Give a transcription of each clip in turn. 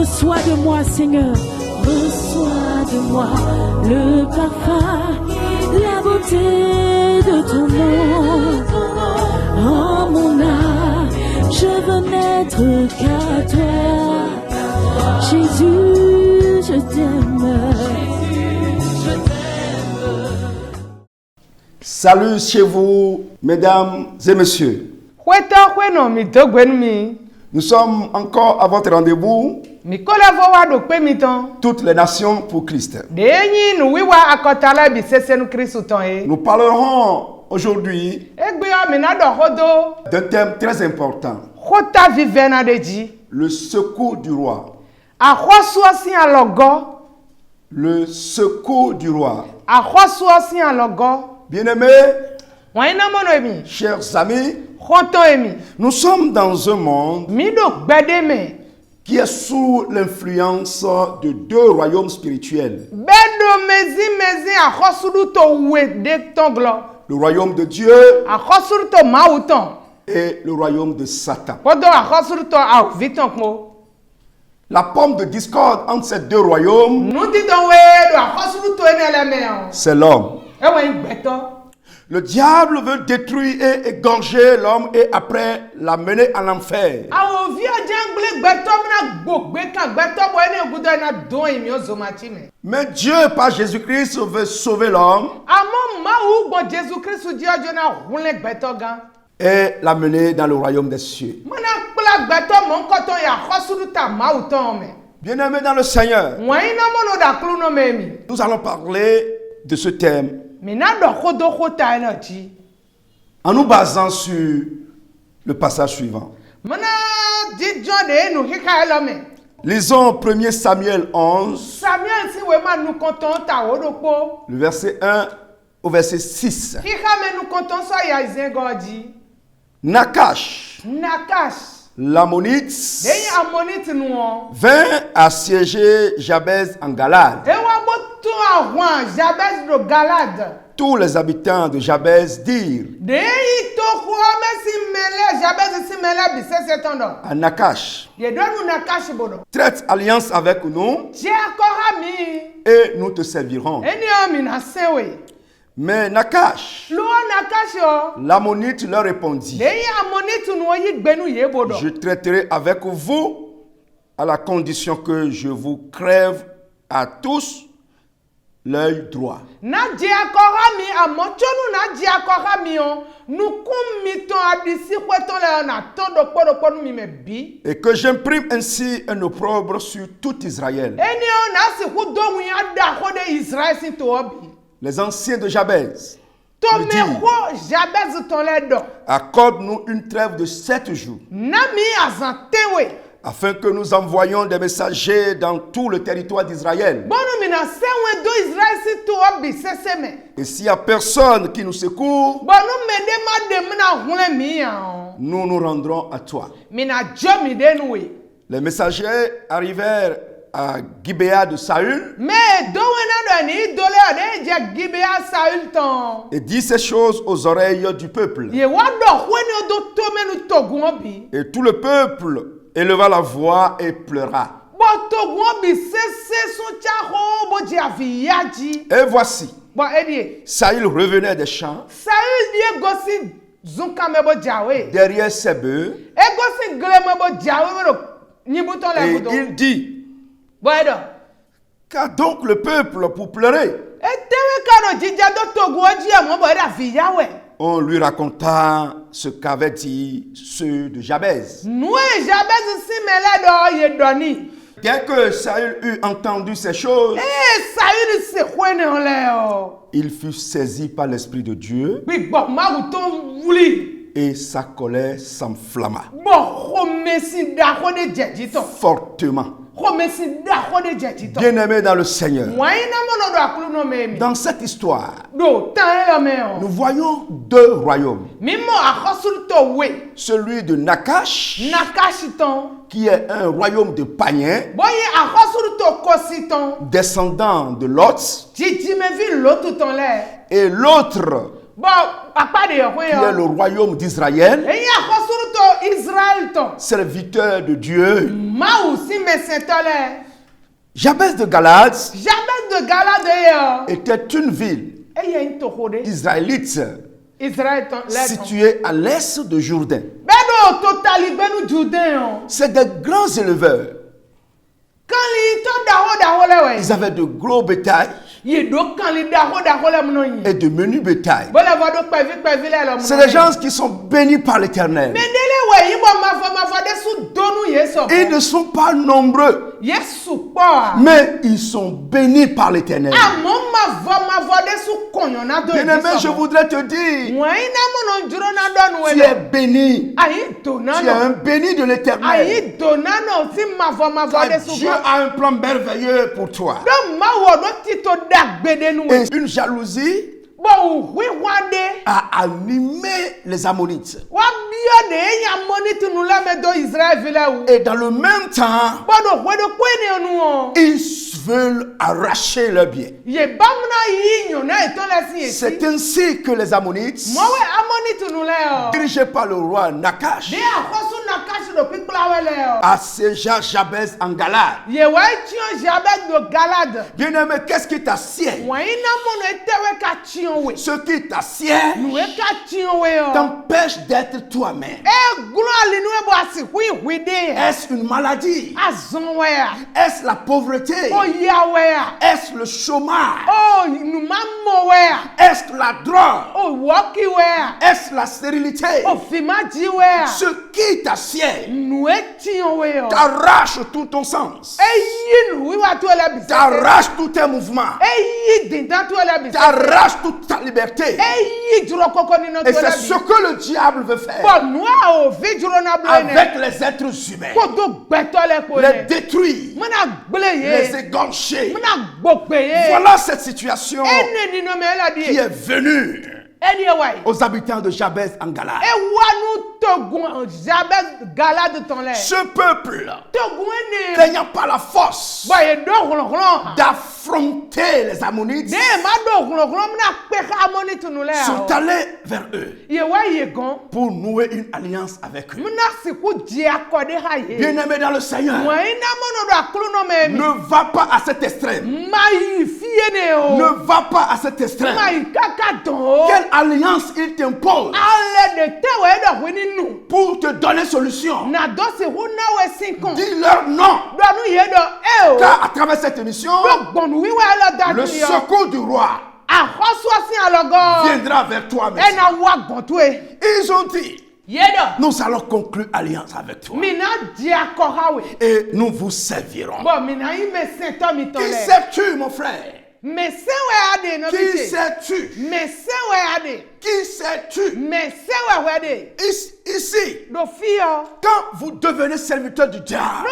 Reçois de moi, Seigneur. Reçois de moi le parfum, la beauté de ton nom. Oh mon âme, je veux n'être qu'à toi. Jésus, je t'aime. Salut chez vous, mesdames et messieurs. Nous sommes encore à votre rendez-vous. Toutes les nations pour Christ. Nous parlerons aujourd'hui d'un thème très important. Le secours du roi. Le secours du roi. Bien-aimés, chers amis, nous sommes dans un monde qui est sous l'influence de deux royaumes spirituels. Le royaume de Dieu et le royaume de Satan. La pomme de discorde entre ces deux royaumes, c'est l'homme. Le diable veut détruire et égorger l'homme et après l'amener en enfer. Mais Dieu, par Jésus-Christ, veut sauver l'homme et l'amener dans le royaume des cieux. Bien-aimés dans le Seigneur, nous allons parler de ce thème en nous basant sur le passage suivant. Lisons 1 Samuel 11, le verset 1 au verset 6. Nakash, l'Ammonite, vint assiéger Jabez en Galade. Tous les habitants de Jabez dirent à Nakash, traite alliance avec nous et nous te servirons. Mais Nakash, l'Ammonite leur répondit, je traiterai avec vous à la condition que je vous crève à tous l'œil droit. Et que j'imprime ainsi un opprobre sur tout Israël. Les anciens de Jabez lui dirent, accorde-nous une trêve de 7 jours, afin que nous envoyions des messagers dans tout le territoire d'Israël. Et s'il n'y a personne qui nous secourt, nous nous rendrons à toi. Les messagers arrivèrent à Gibéa de Saül et dit ces choses aux oreilles du peuple. Et tout le peuple éleva la voix et pleura. Et voici, Saül revenait des champs derrière ses bœufs et il dit, qu'a donc le peuple pour pleurer? On lui raconta ce qu'avaient dit ceux de Jabez. Dès que Saül eut entendu ces choses, il fut saisi par l'Esprit de Dieu et sa colère s'enflamma fortement. Bien-aimés dans le Seigneur, dans cette histoire, nous voyons deux royaumes. Celui de Nakash, qui est un royaume de païens, descendant de Lot, et l'autre qui est le royaume d'Israël, serviteur de Dieu. Maou si mesentole. Jabez de Galade Jabez de Galade était une ville israélite située à l'est de Jourdain. C'est des grands éleveurs. Ils avaient de gros bétail et de menus bétail. C'est des gens qui sont bénis par l'Éternel. Ils ne sont pas nombreux, mais ils sont bénis par l'Éternel. Bien-aimé, je voudrais te dire, tu es béni. Tu es un béni de l'Éternel. Dieu a un plan merveilleux pour toi. Et une jalousie a animé les Ammonites. Et dans le même temps, ils veulent arracher leur bien. C'est ainsi que les Ammonites, dirigés par le roi Nakash, assiégea Jabez en Galade. Bien-aimé, qu'est-ce qui t'assied? Ce qui t'assied t'empêche d'être toi-même. Est-ce une maladie? Est-ce la pauvreté? Est-ce le chômage? Est-ce la drogue? Est-ce la stérilité? Ce qui t'assied t'arrache tout ton sens, t'arrache tous tes mouvements, t'arrache toute ta liberté. Et c'est ce que le diable veut faire avec les êtres humains. Les détruire, les égorger. Voilà cette situation qui est venue aux habitants de Jabez en Galade. Ce peuple n'ayant pas la force d'affronter les Ammonites sont allés vers eux pour nouer une alliance avec eux. Bien-aimé dans le Seigneur, ne va pas à cet extrême. Ne va pas à cet extrême. Quelle alliance il t'impose pour te donner solution? Dis-leur non. Car à travers cette émission, le secours du roi viendra vers toi. Ils ont dit, nous allons conclure alliance avec toi et nous vous servirons. Qui sais-tu, mon frère? Qui sais-tu? Qui sais-tu? Ici, quand vous devenez serviteur du diable,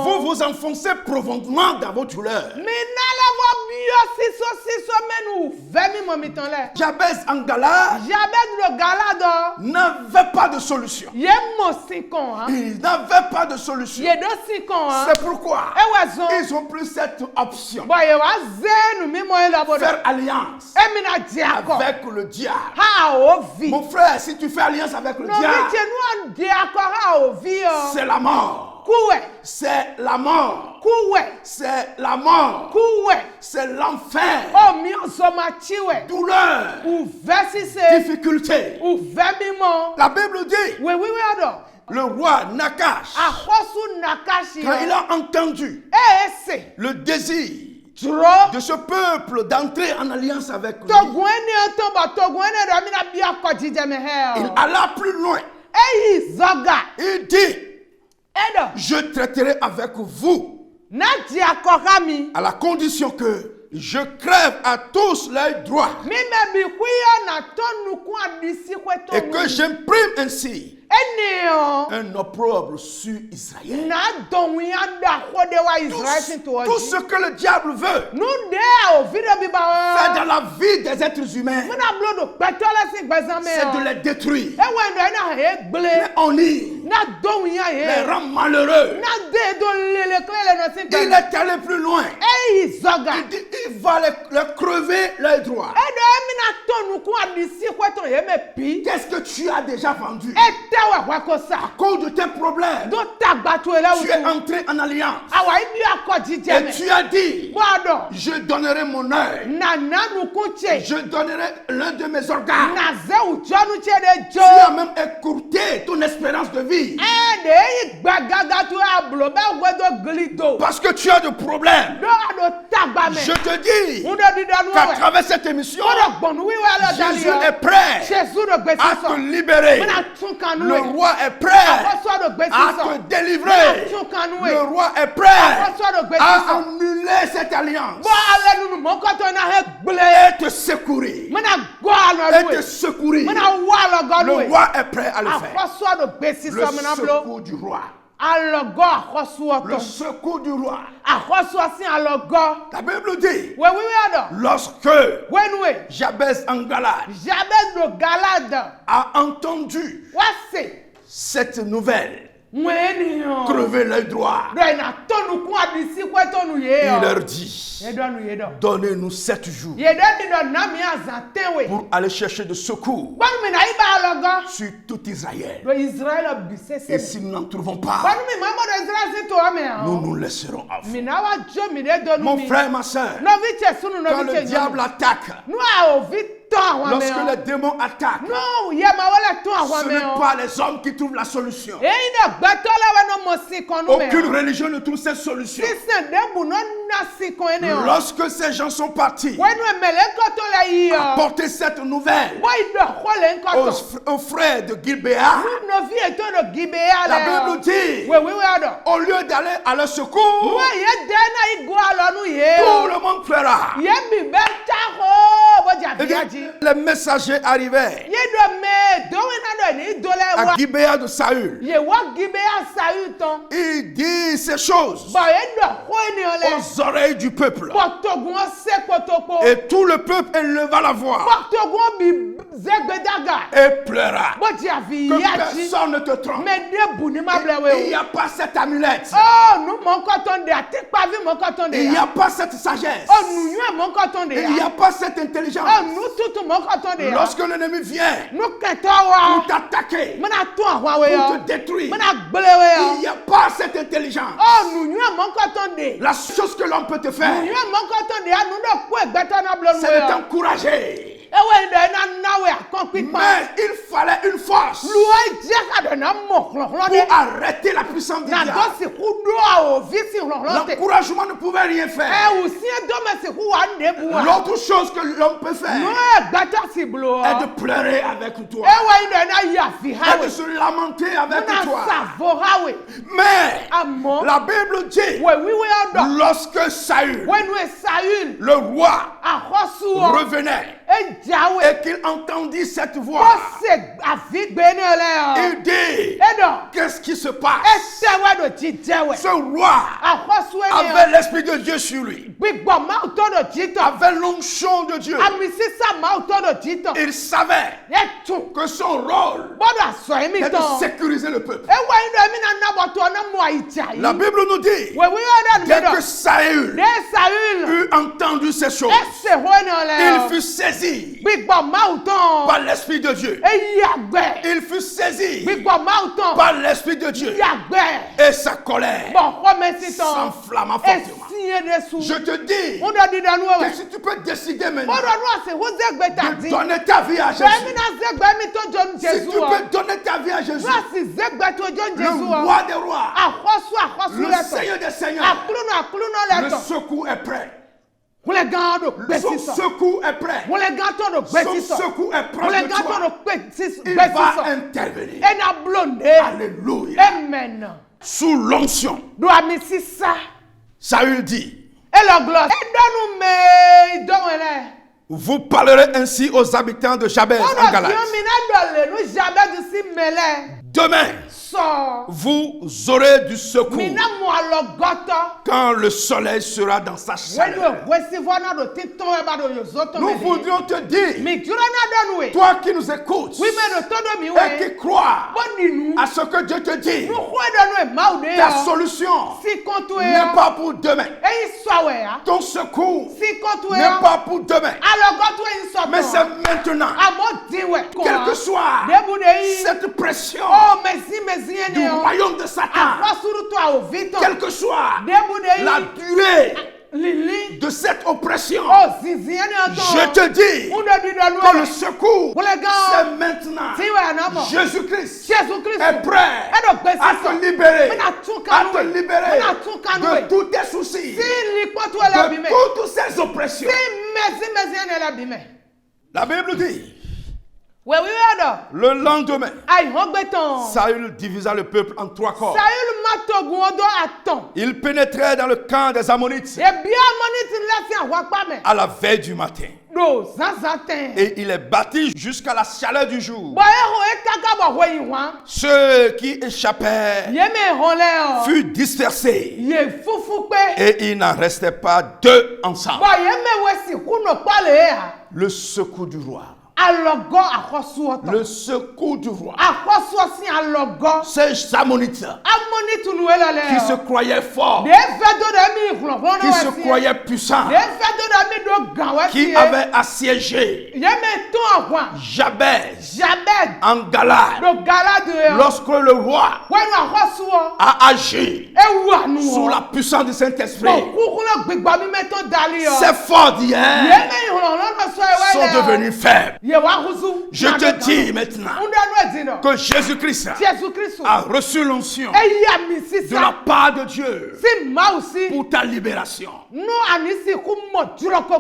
vous vous enfoncez profondément dans vos douleurs. Jabez en Galade n'avait pas de solution. Il n'avait pas de solution. C'est pourquoi ils ont pris cette option. Faire alliance avec le diable. Mon frère, si tu fais alliance avec le diable, c'est la mort. C'est la mort. C'est la mort. C'est l'enfer. Douleur. Difficulté. La Bible dit, le roi Nakash, quand il a entendu le désir de ce peuple d'entrer en alliance avec lui, il alla plus loin. Il dit, je traiterai avec vous à la condition que je crève à tous leurs droits et que j'imprime ainsi un opprobre sur Israël. Tout ce que le diable veut faire dans la vie des êtres humains, c'est de les détruire. Mais on nie les rend malheureux. Il est allé plus loin. Il dit, il va les crever l'œil droit. Qu'est-ce que tu as déjà vendu? À cause de tes problèmes, tu es entré en alliance. Et tu as dit, je donnerai mon œil. Je donnerai l'un de mes organes. Tu as même écourté ton espérance de vie. Parce que tu as de problèmes. Je te dis qu'à travers cette émission, Jésus est prêt à te libérer. Le roi est prêt à te délivrer. Le roi est prêt à annuler cette alliance et te secourir. Et te secourir. Le roi est prêt à le faire. Le secours du roi. Le secours du roi. La Bible dit, lorsque Jabez en Galade a entendu cette nouvelle, crever l'œil droit, il leur dit, donnez-nous 7 jours pour aller chercher de secours sur tout Israël. Et si nous n'en trouvons pas, nous nous laisserons à vous. Mon frère, ma soeur, quand le diable attaque, lorsque les démons attaquent, ce n'est pas les hommes qui trouvent la solution. Aucune religion ne trouve cette solution. Lorsque ces gens sont partis apporter cette nouvelle aux frères de Gibéa, la Bible dit, au lieu d'aller à leur secours, tout le monde pleura. Les messagers arrivaient à Gibéa de Saül. Il dit ces choses aux oreilles du peuple. Et tout le peuple éleva la voix et pleura. Que personne ne te trompe. Il n'y a pas cette amulette. Il n'y a pas cette sagesse. Il n'y a pas cette intelligence. Lorsque l'ennemi vient pour t'attaquer, pour te détruire, il n'y a pas cette intelligence. La chose que l'homme peut te faire, c'est de t'encourager. Mais il fallait une force pour arrêter la puissance du diable. L'encouragement ne pouvait rien faire. L'autre chose que l'homme peut faire est de pleurer avec toi, et de se lamenter avec toi. Mais la Bible dit, lorsque Saül, le roi, revenait et qu'il entendit cette voix, il dit, qu'est-ce qui se passe? Ce roi avait l'Esprit de Dieu sur lui, avait l'onction de Dieu. Il savait que son rôle est de sécuriser le peuple. La Bible nous dit, dès que Saül eut entendu ces choses, il fut saisi par l'Esprit de Dieu. Il fut saisi par l'Esprit de Dieu. Et sa colère s'enflamma fortement. Je te dis que si tu peux décider maintenant de donner ta vie à Jésus, si tu peux donner ta vie à Jésus, le roi des rois, le Seigneur des seigneurs, le secours est prêt. Son secours est prêt. Son secours est proche de toi. Il va intervenir. Alléluia. Amen. Sous l'onction, Saül dit, vous parlerez ainsi aux habitants de Jabez en Galade. Demain, vous aurez du secours quand le soleil sera dans sa chaleur. Nous voudrions te dire, toi qui nous écoutes et qui crois à ce que Dieu te dit, ta solution n'est pas pour demain. Ton secours n'est pas pour demain. Mais c'est maintenant. Quelle que soit cette pression du royaume de Satan, quelle que soit la durée de cette oppression, je te dis que le secours, c'est maintenant. Jésus-Christ est prêt à te libérer, de tous tes soucis, de toutes ces oppressions. La Bible dit, le lendemain, Saül divisa le peuple en 3 corps. Il pénétrait dans le camp des Ammonites à la veille du matin. Et il est battu jusqu'à la chaleur du jour. Ceux qui échappaient furent dispersés. Et il n'en restait pas 2 ensemble. Le secours du roi. Le secours du roi. Ces Ammonites qui se croyaient forts, qui se croyaient puissants, qui avaient assiégé Jabez en Galade. Lorsque le roi a agi sous la puissance du Saint-Esprit, ces forts d'hier sont devenus faibles. Je te dis maintenant que Jésus-Christ a reçu l'onction de la part de Dieu pour ta libération.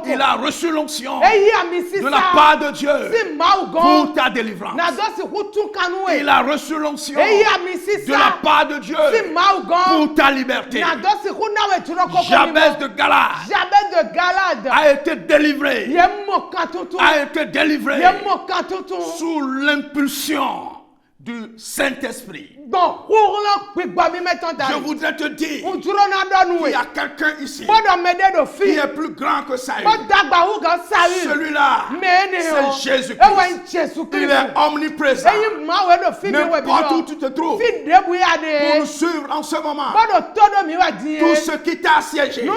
Il a reçu l'onction de la part de Dieu pour ta délivrance. Il a reçu l'onction de la part de Dieu pour ta liberté. Jabez de Galade a été délivré. Sous l'impulsion du Saint-Esprit. Je voudrais te dire qu'il y a quelqu'un ici qui est plus grand que Saül. Celui-là, c'est Jésus-Christ. Il est omniprésent. N'importe où tu te trouves, pour nous suivre en ce moment, tout ce qui t'a assiégé, il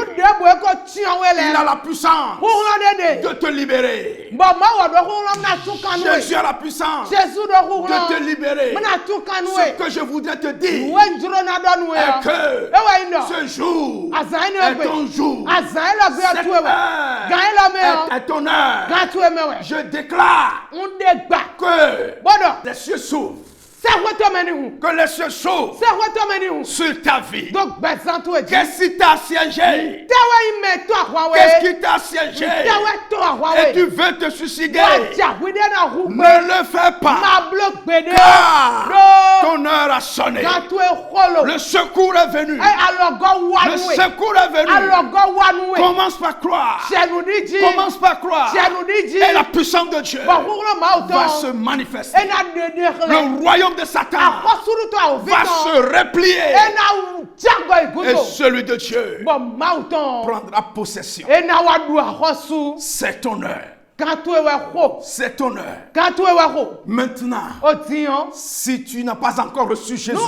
a la puissance de te libérer. Jésus a la puissance de te libérer. Ce que je voudrais te dire est que ce jour est ton jour. Cette heure est ton heure. Je déclare que les cieux s'ouvrent. Que les cieux s'ouvrent sur ta vie. Qu'est-ce qui t'a assiégé? Qu'est-ce qui t'a assiégé? Et tu veux te suicider? Ne le fais pas. Car ton heure a sonné. Le secours est venu. Le secours est venu. Commence par croire. Commence par croire. Et la puissance de Dieu va se manifester. Le royaume de Satan va se replier et celui de Dieu prendra possession. C'est ton heure. C'est ton heure. Maintenant, si tu n'as pas encore reçu Jésus,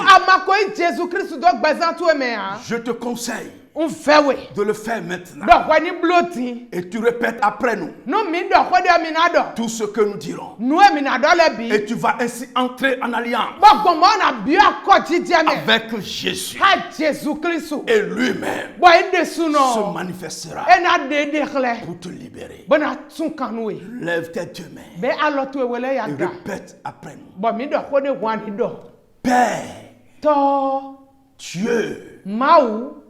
je te conseille de le faire maintenant. Et tu répètes après nous tout ce que nous dirons. Et tu vas ainsi entrer en alliance avec Jésus. Et lui-même se manifestera pour te libérer. Lève tes 2 mains et répète après nous. Père, Dieu,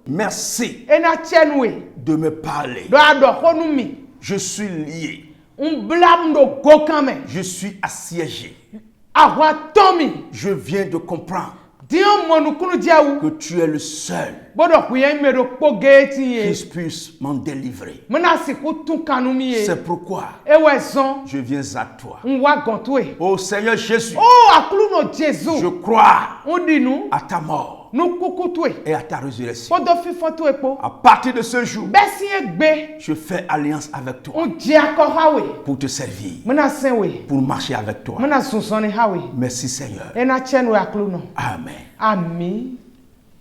merci de me parler. Je suis lié. Je suis assiégé. Je viens de comprendre Que tu es le seul qui puisse m'en délivrer. C'est pourquoi je viens à toi. Oh Seigneur Jésus, je crois à ta mort et à ta résurrection. À partir de ce jour, je fais alliance avec toi pour te servir, pour marcher avec toi. Merci Seigneur. Amen.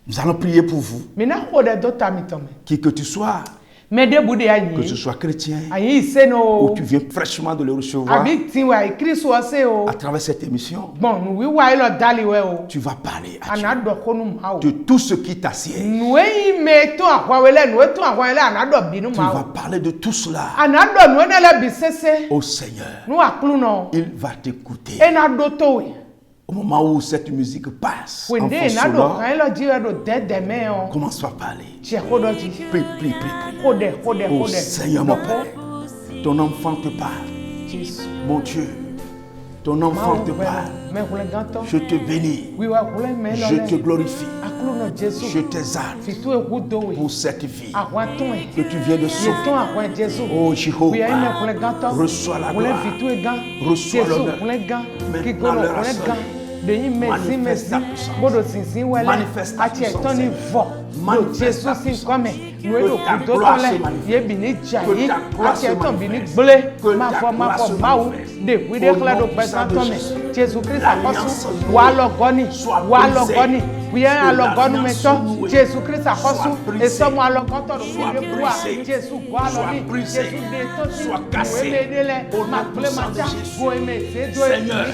Nous allons prier pour vous. Qui que tu sois, que ce soit chrétien ou tu viens fraîchement de le recevoir à travers cette émission, tu vas parler à Dieu de tout ce qui t'assiège. Tu vas parler de tout cela au Seigneur. Il va t'écouter. Au moment où cette musique passe, en fond sonore, commence à parler. Prie. Oh Seigneur mon Père, ton enfant te parle. Mon Dieu, ton enfant te parle. Je te bénis. Je te glorifie. Je t'exalte pour cette vie que tu viens de sauver. Oh Jéhovah, reçois la gloire. Reçois l'honneur. Maintenant l'heure a sonné. Manifeste ta puissance. Manifeste ta puissance. Manifeste ta puissance. Que ta gloire se manifeste. Que ta gloire se manifeste. Que ta gloire se manifeste. Au nom puissant de Jésus. L'alliance soit brisée. Jésus-Christ a reçu et somme à l'encontre soit brisé, soit cassé au nom puissant de Jésus. Seigneur,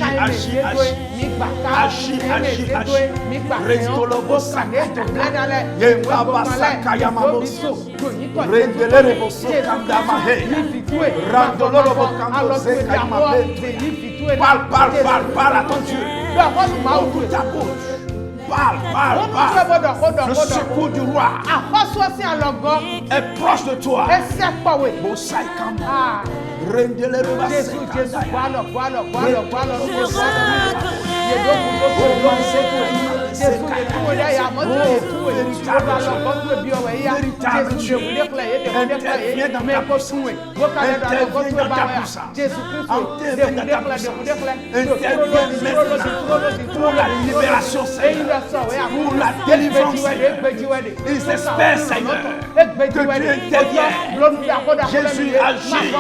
agis. Restolobo sakaya, yembaba sakaya mamoso, rendelere boso kandamahe, randololobo kandoze kayamabe. Parle à ton Dieu. Ouvre ta bouche. Parle. Le secours du roi est proche de toi. Pour la libération, Seigneur, pour la délivrance, Seigneur. Ils espèrent, Seigneur, que tu interviens. Jésus agit.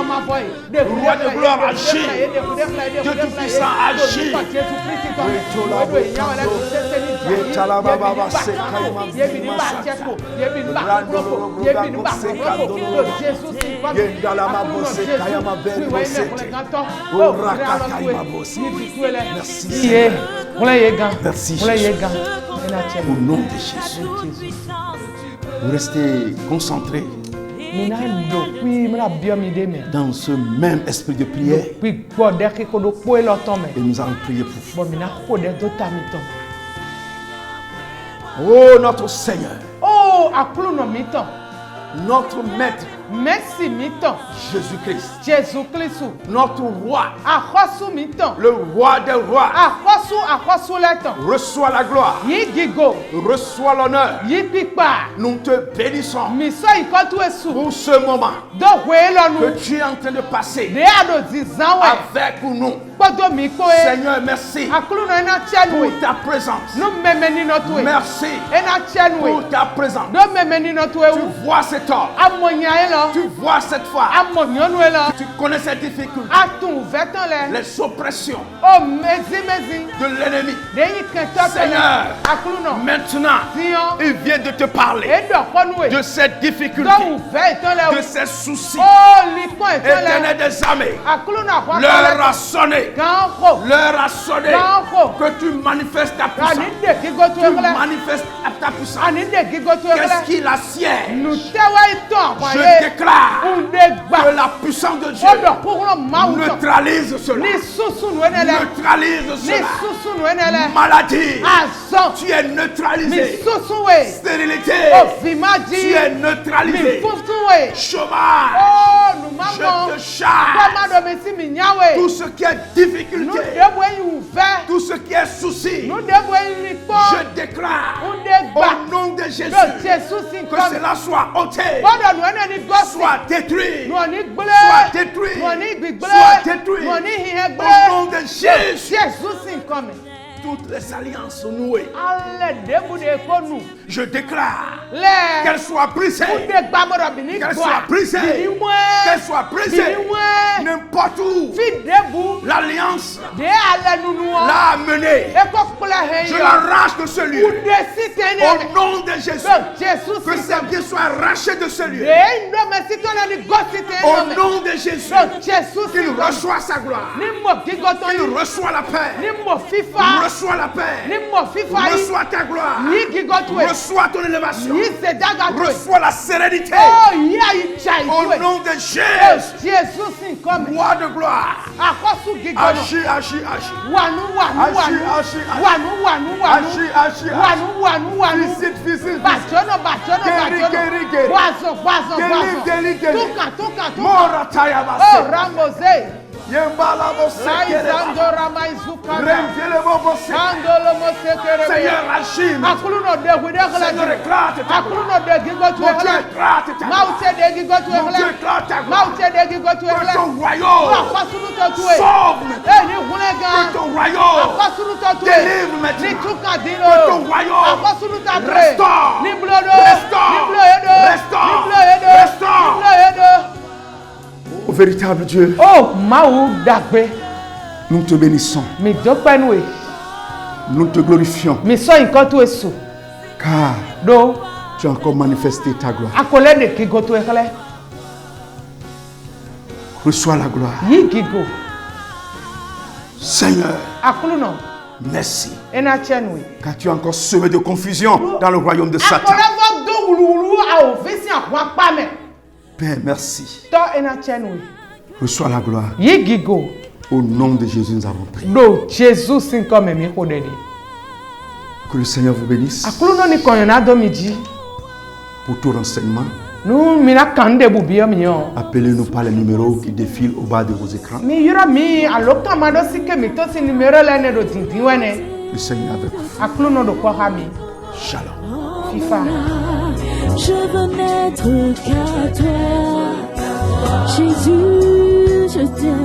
Roi de gloire agit. Dieu tout-puissant agit. Merci Jésus. Au nom de Jésus. Vous restez concentrés dans ce même esprit de prière. Et nous allons prier pour vous. Oh notre Seigneur. Notre maître. Jésus-Christ. Notre roi. Le roi des rois. Reçois la gloire. Reçois l'honneur. Nous te bénissons pour ce moment que tu es en train de passer avec nous. Seigneur, merci pour ta présence. Merci pour ta présence. Tu vois cet homme. Tu vois cette femme. Tu connais ces difficultés. Les oppressions de l'ennemi. Seigneur, maintenant, il vient de te parler de cette difficulté, de ces soucis. Éternel des armées, l'heure a sonné. L'heure a sonné. Que tu manifestes ta puissance. Tu manifestes ta puissance. Qu'est-ce qu'il assiège? Je déclare que la puissance de Dieu neutralise cela. Neutralise cela. Maladie, tu es neutralisé. Stérilité, tu es neutralisé. Chômage, je te charge. Tout ce qui est difficulté, tout ce qui est souci, aussi, je déclare au nom de Jésus que cela soit ôté, soit détruit, soit détruit, soit détruit. Au nom de Jésus. Toutes les alliances nouées, je déclare qu'elles soient brisées, qu'elles soient brisées, qu'elles soient brisées, n'importe où l'alliance l'a amené, je l'arrache de ce lieu, au nom de Jésus, que ses biens soient arrachés de ce lieu, au nom de Jésus, qu'il reçoit sa gloire, qu'il reçoit la paix, reçois la paix, reçois ta gloire, reçois ton élévation, reçois la sérénité, au nom de Jésus, roi de gloire, agis, agis, agis, visite, Seigneur, agis. Seigneur, éclate ta gloire. Mon Dieu, éclate ta gloire. Mon Dieu, éclate ta gloire. Que ton royaume sauve maintenant. Que ton royaume délivre maintenant. Que ton royaume restaure. Ô véritable Dieu, nous te bénissons. Nous te glorifions. Car tu as encore manifesté ta gloire. Reçois la gloire. Seigneur, merci. Car tu as encore semé de confusion dans le royaume de Satan. Père, merci. Reçois la gloire. Au nom de Jésus, nous avons prié. Que le Seigneur vous bénisse. Pour tout renseignement, appelez-nous par les numéros qui défilent au bas de vos écrans. Le Seigneur est avec vous. Shalom. Je veux n'être qu'à toi, Jésus, je t'aime.